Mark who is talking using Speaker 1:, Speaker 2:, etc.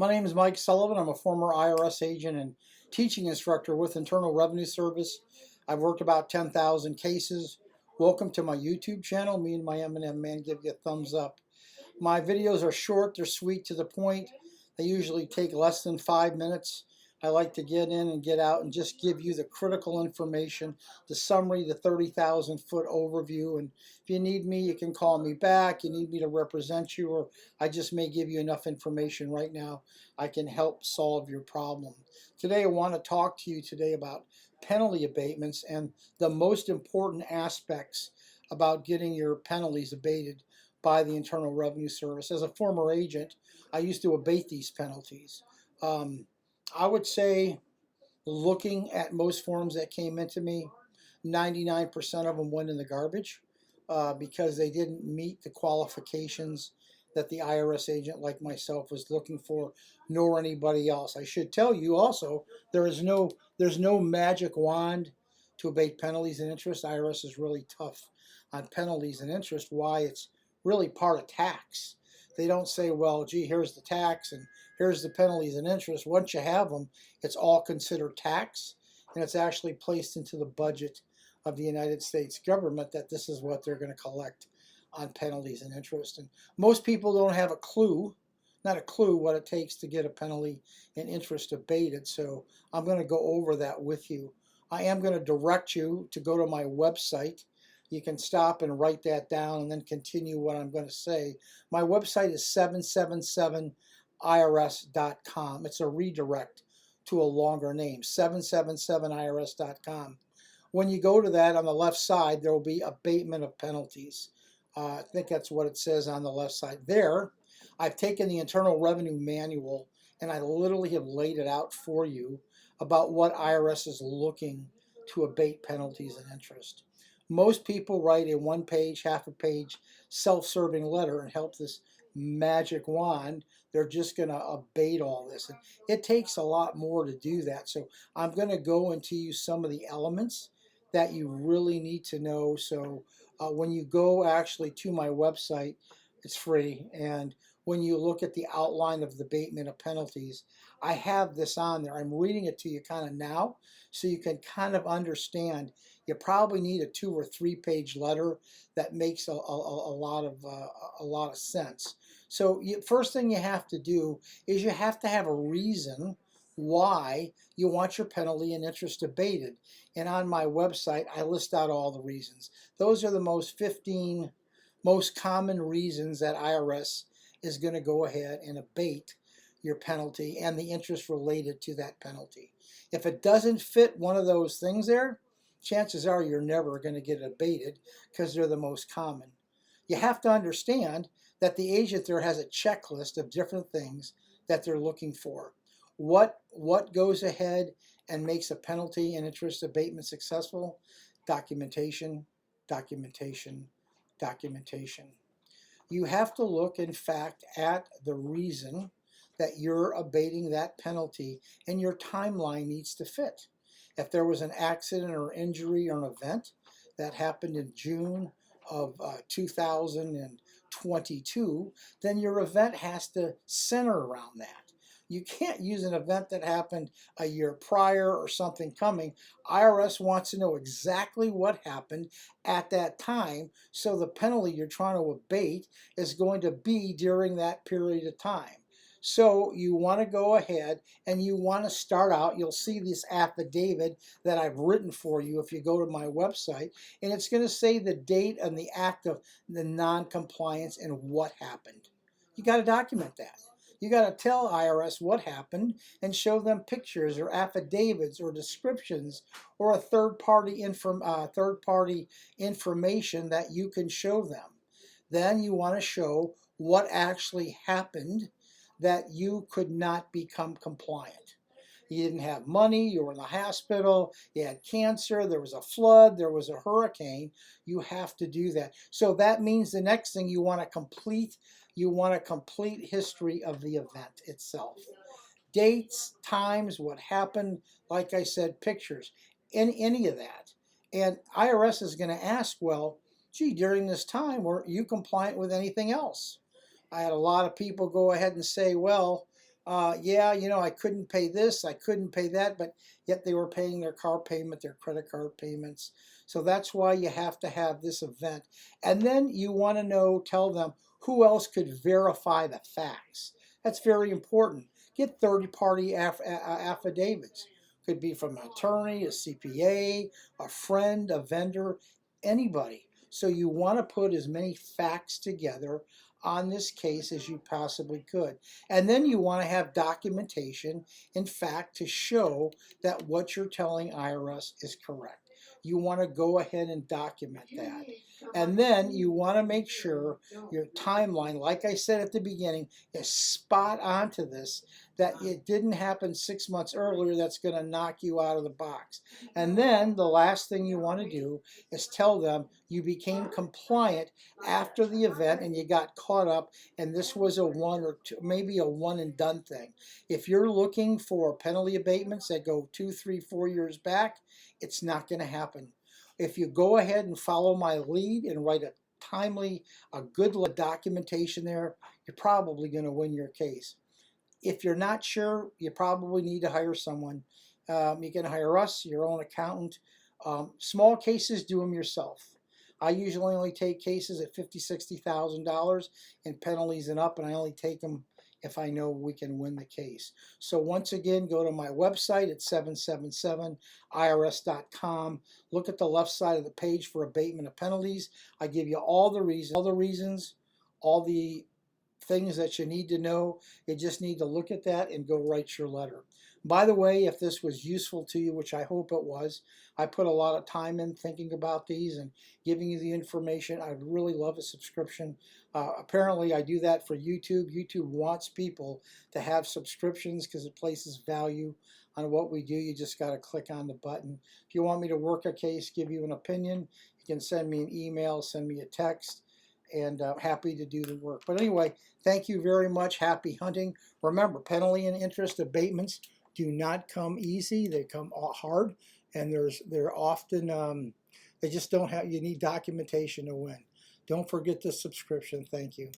Speaker 1: My name is Mike Sullivan. I'm a former IRS agent and teaching instructor with Internal Revenue Service. I've worked about 10,000 cases. Welcome to my YouTube channel. Me and my M&M man give you a thumbs up. My videos are short, they're sweet, to the point. They usually take less than 5 minutes. I like to get in and get out and just give you the critical information, the summary, the 30,000 foot overview. And if you need me, you can call me back. You need me to represent you, or I just may give you enough information right now I can help solve your problem. Today I want to talk to you today about penalty abatements and the most important aspects about getting your penalties abated by the Internal Revenue Service. As a former agent, I used to abate these penalties. I would say, looking at most forms that came into me, 99% of them went in the garbage because they didn't meet the qualifications that the IRS agent like myself was looking for, nor anybody else. I should tell you also, there's no magic wand to abate penalties and interest. IRS is really tough on penalties and interest. Why? It's really part of tax. They don't say, well, gee, here's the tax and here's the penalties and interest. Once you have them, it's all considered tax, and it's actually placed into the budget of the United States government that this is what they're going to collect on penalties and interest. And most people don't have a clue, not a clue, what it takes to get a penalty and interest abated. So I'm going to go over that with you. I am going to direct you to go to my website. You can stop and write that down and then continue what I'm going to say. My website is 777irs.com. It's a redirect to a longer name, 777irs.com. When you go to that, on the left side, there will be abatement of penalties. I think that's what it says on the left side. There, I've taken the Internal Revenue Manual and I literally have laid it out for you about what IRS is looking to abate penalties and interest. Most people write a one-page, half-a-page, self-serving letter and help this magic wand. They're just going to abate all this. And it takes a lot more to do that. So I'm going to go into you some of the elements that you really need to know. So when you go actually to my website, it's free. And when you look at the outline of the abatement of penalties, I have this on there. I'm reading it to you kind of now so you can kind of understand. You probably need a 2 or 3 page letter that makes a lot of sense. So first thing you have to do is you have to have a reason why you want your penalty and interest abated. And on my website, I list out all the reasons. Those are the 15 most common reasons that IRS is going to go ahead and abate your penalty and the interest related to that penalty. If it doesn't fit one of those things there, chances are you're never going to get it abated because they're the most common. You have to understand that the agent there has a checklist of different things that they're looking for. What goes ahead and makes a penalty and interest abatement successful? Documentation, documentation, documentation. You have to look, in fact, at the reason that you're abating that penalty, and your timeline needs to fit. If there was an accident or injury or an event that happened in June of 2022, then your event has to center around that. You can't use an event that happened a year prior or something coming. IRS wants to know exactly what happened at that time, so the penalty you're trying to abate is going to be during that period of time. So you want to go ahead and you want to start out. You'll see this affidavit that I've written for you if you go to my website, and it's going to say the date and the act of the non-compliance and what happened. You got to document that. You got to tell IRS what happened and show them pictures or affidavits or descriptions or a third-party information that you can show them. Then you want to show what actually happened that you could not become compliant. You didn't have money, you were in the hospital, you had cancer, there was a flood, there was a hurricane. You have to do that. So that means the next thing you want a complete history of the event itself. Dates, times, what happened, like I said, pictures, any of that. And IRS is going to ask, well, gee, during this time, were you compliant with anything else? I had a lot of people go ahead and say, well, yeah, you know, I couldn't pay this, I couldn't pay that, but yet they were paying their car payment, their credit card payments. So that's why you have to have this event. And then you want to know, tell them who else could verify the facts. That's very important. Get third-party affidavits. Could be from an attorney, a CPA, a friend, a vendor, anybody. So you want to put as many facts together on this case as you possibly could. And then you want to have documentation, in fact, to show that what you're telling IRS is correct. You want to go ahead and document that. And then you want to make sure your timeline, like I said at the beginning, is spot on to this, that it didn't happen 6 months earlier that's going to knock you out of the box. And then the last thing you want to do is tell them you became compliant after the event and you got caught up, and this was a one or two, maybe a one and done thing. If you're looking for penalty abatements that go 2, 3, 4 years back, it's not going to happen. If you go ahead and follow my lead and write a timely, a good documentation there, you're probably going to win your case. If you're not sure, you probably need to hire someone. You can hire us, your own accountant. Small cases, do them yourself. I usually only take cases at $50,000, $60,000 in penalties and up, and I only take them if I know we can win the case. So once again, go to my website at 777irs.com. Look at the left side of the page for abatement of penalties. I give you all the reasons, all the things that you need to know. You just need to look at that and go write your letter. By the way, if this was useful to you, which I hope it was, I put a lot of time in thinking about these and giving you the information. I'd really love a subscription. Apparently, I do that for YouTube. YouTube wants people to have subscriptions because it places value on what we do. You just got to click on the button. If you want me to work a case, give you an opinion, you can send me an email, send me a text, and happy to do the work. But anyway, thank you very much. Happy hunting. Remember, penalty and interest abatements do not come easy. They come hard, and they're often they just don't have. You need documentation to win. Don't forget the subscription. Thank you.